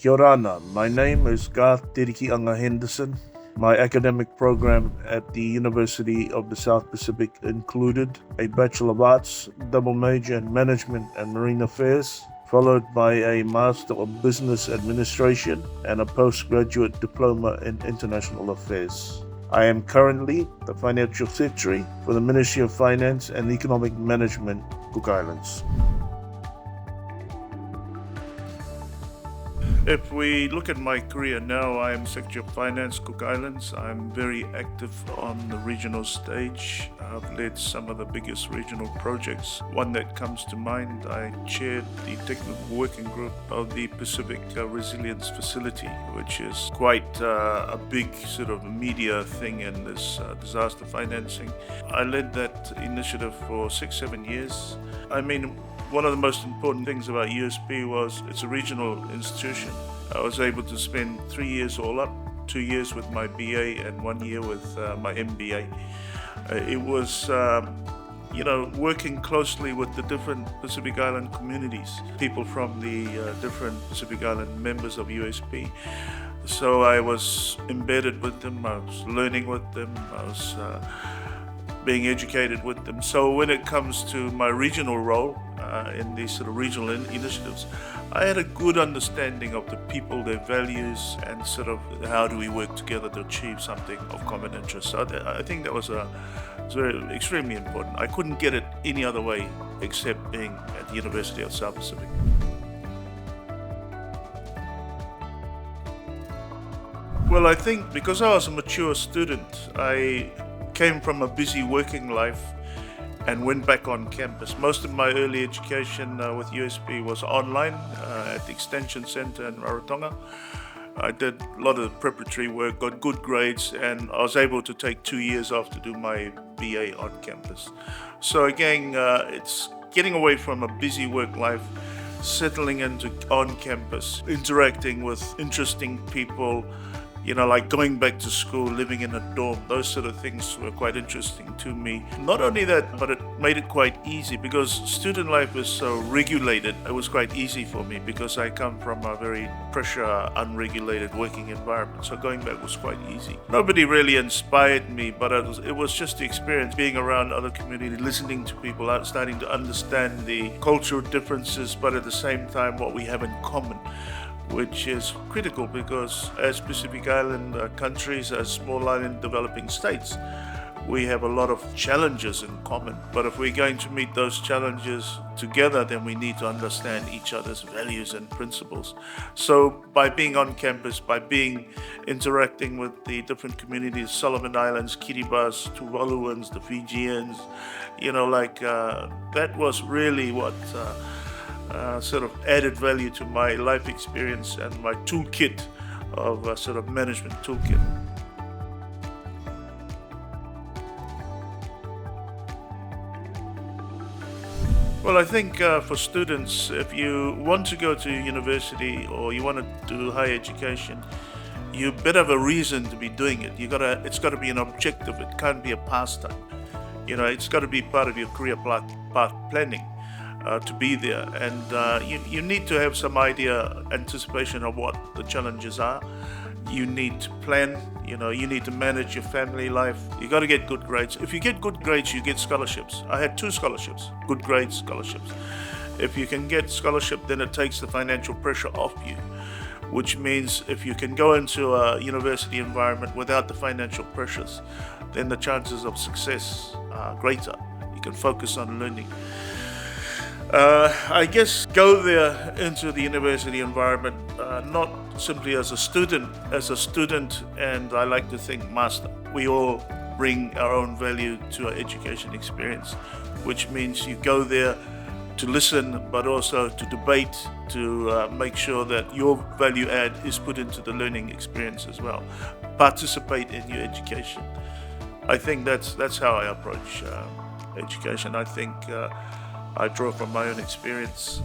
Kia ora, my name is Garth Teariki-Anga Henderson. My academic program at the University of the South Pacific included a Bachelor of Arts, double major in Management and Marine Affairs, followed by a Master of Business Administration and a postgraduate diploma in International Affairs. I am currently the Financial Secretary for the Ministry of Finance and Economic Management, Cook Islands. If we look at my career now, I am Secretary of Finance, Cook Islands. I'm very active on the regional stage. I've led some of the biggest regional projects. One that comes to mind, I chaired the technical working group of the Pacific Resilience Facility, which is quite a big sort of media thing in this disaster financing. I led that initiative for 6-7 years. One of the most important things about USP was it's a regional institution. I was able to spend 3 years all up, 2 years with my BA and 1 year with my MBA. It was, working closely with the different Pacific Island communities, people from the different Pacific Island members of USP. So I was embedded with them, I was learning with them, I was being educated with them. So when it comes to my regional role in these sort of regional initiatives, I had a good understanding of the people, their values, and sort of how do we work together to achieve something of common interest. So I think that was extremely important. I couldn't get it any other way except being at the University of South Pacific. Well, I think because I was a mature student, I came from a busy working life and went back on campus. Most of my early education with USP was online at the Extension Centre in Rarotonga. I did a lot of preparatory work, got good grades, and I was able to take 2 years off to do my BA on campus. So again, it's getting away from a busy work life, settling into on campus, interacting with interesting people, like going back to school, living in a dorm. Those sort of things were quite interesting to me. Not only that, but it made it quite easy because student life is so regulated. It was quite easy for me because I come from a very pressure, unregulated working environment. So going back was quite easy. Nobody really inspired me, but it was just the experience being around other community, listening to people, starting to understand the cultural differences, but at the same time what we have in common, which is critical because as Pacific Island countries, as small island developing states, we have a lot of challenges in common. But if we're going to meet those challenges together, then we need to understand each other's values and principles. So by being on campus, by interacting with the different communities, Solomon Islands, Kiribati, Tuvaluans, the Fijians, that was really what sort of added value to my life experience and my toolkit of sort of management toolkit. Well, I think for students, if you want to go to university or you want to do higher education, you better have a reason to be doing it. It's got to be an objective. It can't be a pastime. It's got to be part of your career path planning. To be there, and you need to have some anticipation of what the challenges are. You need to plan, you need to manage your family life. You got to get good grades. If you get good grades, you get scholarships. I had 2 scholarships, good grades scholarships. If you can get scholarship, then it takes the financial pressure off you, which means if you can go into a university environment without the financial pressures, then the chances of success are greater. You can focus on learning. I guess go there into the university environment, not simply as a student, and I like to think master. We all bring our own value to our education experience, which means you go there to listen, but also to debate, to make sure that your value add is put into the learning experience as well. Participate in your education. I think that's how I approach education. I think I draw from my own experience.